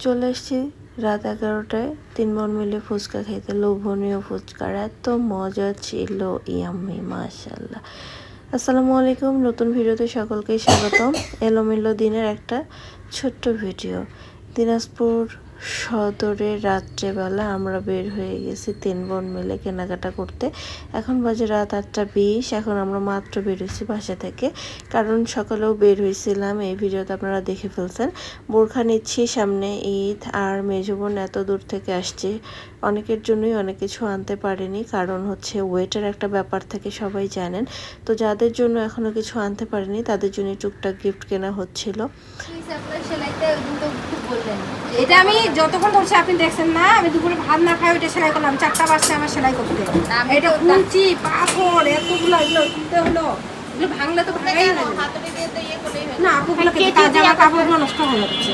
চলে এসেছি রাত 11টায় 3 বোন মিলে ফুচকা খেতে। লোভনীয় ফুচকার এত মজা ছিল, ইয়াম্মি মাশাআল্লাহ। আসসালামু আলাইকুম, নতুন ভিডিওতে সকলকে স্বাগতম। এলোমেলো দিনের একটা ছোট্ট ভিডিও। দিনাজপুর সদরে রাত্রেবেলা আমরা বের হয়ে গেছি 3 বোন মিলে কেনাকাটা করতে। এখন বাজে রাত 8:20। এখন আমরা মাত্র বের হয়েছি বাসা থেকে, কারণ সকালেও বের হয়েছিলাম। এই ভিডিওতে আপনারা দেখে ফেলছেন। বোরখা নিচ্ছি, সামনে ঈদ, আর মেজো বোন এত দূর থেকে আসছে। অনেকের জন্যই অনেক কিছু আনতে পারেনি, কারণ হচ্ছে ওয়েটের একটা ব্যাপার থেকে সবাই জানেন। তো যাদের জন্য এখনো কিছু আনতে পারেনি তাদের জন্য টুকটাক গিফট কেনা হচ্ছিল। এটা আমি যতক্ষণ ধরছি আপনি দেখছেন না, আমি দুপুরে ভাত না খাই ওইটা সেলাই করলাম। 4টা বাজছে আমার সেলাই করতে। এটা কুঞ্চি পাথর এতগুলো এগুলো কিনতে হলো, এগুলো ভাঙলে তো ভাঙাই না। আপুগুলো জামা কাপড়গুলো নষ্ট হয়ে যাচ্ছে,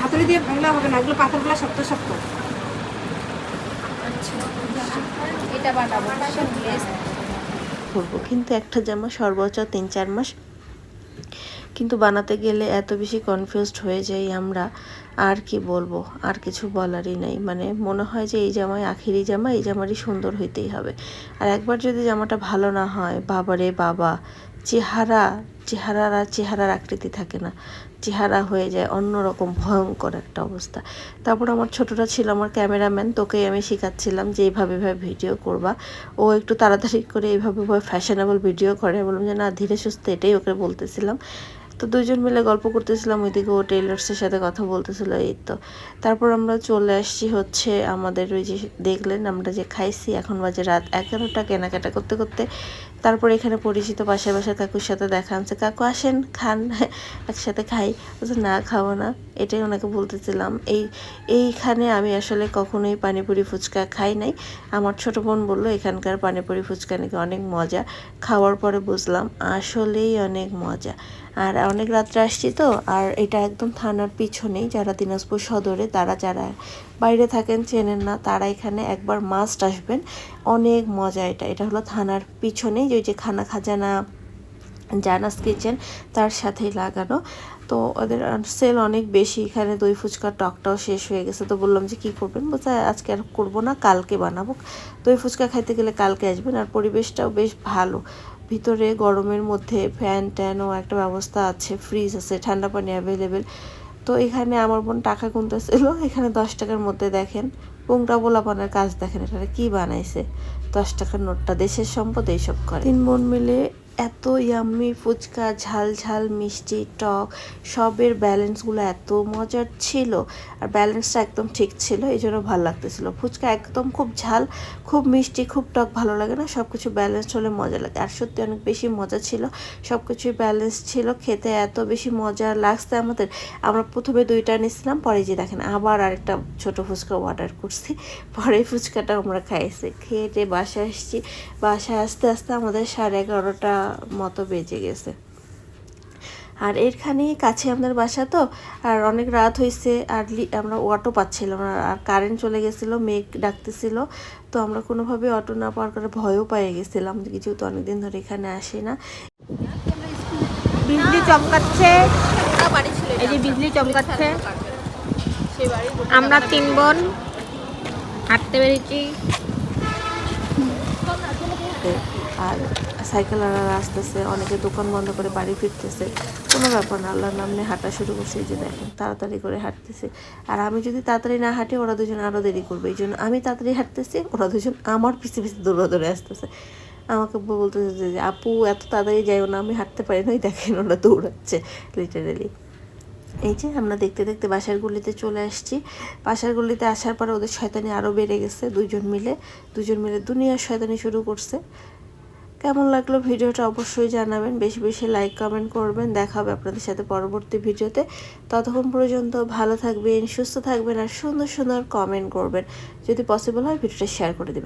হাতুড়ি দিয়ে ভাঙলে হবে না। এগুলো পাথরগুলো শক্ত শক্ত। এটা বানাবো করবো, কিন্তু একটা জামা সর্বোচ্চ 3-4 মাস, কিন্তু বানাতে গেলে এত বেশি কনফিউজড হয়ে যাই আমরা। আর কি বলবো, আর কিছু বলারই নাই। মানে মনে হয় যে এই জামাই আখিরি জামা, এই জামারই সুন্দর হইতেই হবে। আর একবার যদি জামাটা ভালো না হয়, বাবারে বাবা, চেহারার আকৃতি থাকে না, চেহারা হয়ে যায় অন্যরকম ভয়ঙ্কর একটা অবস্থা। তারপর আমার ছোটটা ছিল আমার ক্যামেরাম্যান, তোকেই আমি শেখাচ্ছিলাম যে এইভাবে ভিডিও করবা। ও একটু তাড়াতাড়ি করে এইভাবে ফ্যাশনেবল ভিডিও করে। বললাম যে না, ধীরে সুস্থে, এটাই ওকে বলতেছিলাম। তো দুজন মিলে গল্প করতেছিলাম, ওইদিকে ও টেইলার্সের সাথে কথা বলতেছিল। এই তো তারপর আমরা চলে আসছি হচ্ছে আমাদের ওই যে দেখলেন আমরা যে খাইছি। এখন বাজে রাত 11টা। কেনাকাটা করতে করতে তারপর এখানে পরিচিত পাশের বাসার কাকুর সাথে দেখা আনছে। কাকু আসেন, খান, একসাথে খাই। বলছে না, খাবো না। এটাই ওনাকে বলতেছিলাম। এইখানে আমি আসলে কখনোই পানিপুরি ফুচকা খাই নাই। আমার ছোট বোন বললো এখানকার পানিপুরি ফুচকা নাকি অনেক মজা। খাওয়ার পরে বুঝলাম আসলেই অনেক মজা। আর অনেক রাত্রে আসছি তো, আর এটা একদম থানার পিছনেই। যারা দিনাজপুর সদরে, তারা যারা বাইরে থাকেন চেনেন না, তারা এখানে একবার মাস্ট আসবেন। অনেক মজা। এটা হলো থানার পিছনেই, যে খানা খাজানা জানাস কিচেন তার সাথেই লাগানো। তো ওদের সেল অনেক বেশি। এখানে দই ফুচকার টকটাও শেষ হয়ে গেছে। তো বললাম যে কী করবেন, বলছে আজকে আর করবো না, কালকে বানাবো। দই ফুচকা খাইতে গেলে কালকে আসবেন। আর পরিবেশটাও বেশ ভালো, ভিতরে গরমের মধ্যে ফ্যান ট্যানও একটা ব্যবস্থা আছে, ফ্রিজ আছে, ঠান্ডা পানি অ্যাভেলেবেল। তো এখানে আমার বোন টাকা গুনতেছিল। এখানে 10 টাকার মধ্যে দেখেন পুংটা বোলাপানের কাজ, দেখেন এটা কি বানাইছে। 10 টাকার নোটটা দেশের সম্পদ এইসব করে। 3 বোন মিলে এত ইয়াম্মি ফুচকা, ঝাল ঝাল মিষ্টি টক, সবের ব্যালেন্সগুলো এত মজার ছিল। আর ব্যালেন্সটা একদম ঠিক ছিল, এই জন্য ভালো লাগতেছিল। ফুচকা একদম খুব ঝাল, খুব মিষ্টি, খুব টক ভালো লাগে না। সব কিছু ব্যালেন্স হলে মজা লাগে। আর সত্যি অনেক বেশি মজা ছিল, সব কিছুই ব্যালেন্স ছিল। খেতে এত বেশি মজা লাগছে আমাদের। আমরা প্রথমে 2টা নিয়েছিলাম, পরে যে দেখেন আবার আরেকটা ছোটো ফুচকা অর্ডার করছি। পরে ফুচকাটা আমরা খাইছি। খেয়ে বাসায় আসছি। বাসায় আস্তে আস্তে আমাদের 11:30 মতো বেজে গেছে। আর এখানেই কাছে আমাদের বাসা তো, আর অনেক রাত হয়েছে। আর আমরা অটো পাচ্ছিলাম না, আর কারেন্ট চলে গেছিলো, মেঘ ডাকতেছিল। তো আমরা কোনোভাবে অটো না পাওয়ার করে ভয়ও পেয়ে গেছিলাম, যেহেতু অনেকদিন ধরে এখানে আসি না। বিজলি চমকাচ্ছে, এই যে বিজলি চমকাচ্ছে। আমরা 3 বোন হাঁটতে বেরিয়েছি। আর সাইকেলাররা আসতেছে, অনেকে দোকান বন্ধ করে বাড়ি ফিরতেছে। কোনো ব্যাপার না, আল্লাহর নাম নিয়ে হাঁটা শুরু করছে। এই যে দেখেন তাড়াতাড়ি করে হাঁটতেছে। আর আমি যদি তাড়াতাড়ি না হাঁটি, ওরা দুজন আরও দেরি করবে। এই জন্য আমি তাড়াতাড়ি হাঁটতেছি, ওরা দুজন আমার পিছে পিছে দৌড়ে আসতেছে। আমাকে বলতেছে যে আপু এত তাড়াতাড়ি যাইও না, আমি হাঁটতে পারি না। দেখেন ওরা দৌড়াচ্ছে লিটারেলি। এই যে আমরা দেখতে দেখতে বাসার গলিতে চলে আসছি। বাসার গলিতে আসার পরে ওদের শয়তানি আরও বেড়ে গেছে। দুজন মিলে দুনিয়ার শয়তানি শুরু করছে। কেমন লাগলো ভিডিওটা অবশ্যই জানাবেন, বেশি বেশি লাইক কমেন্ট করবেন। দেখা হবে আপনাদের সাথে পরবর্তী ভিডিওতে। ততক্ষণ পর্যন্ত ভালো থাকবেন, সুস্থ থাকবেন, আর সুন্দর সুন্দর কমেন্ট করবেন। যদি পসিবল হয় ভিডিওটা শেয়ার করে দেবেন।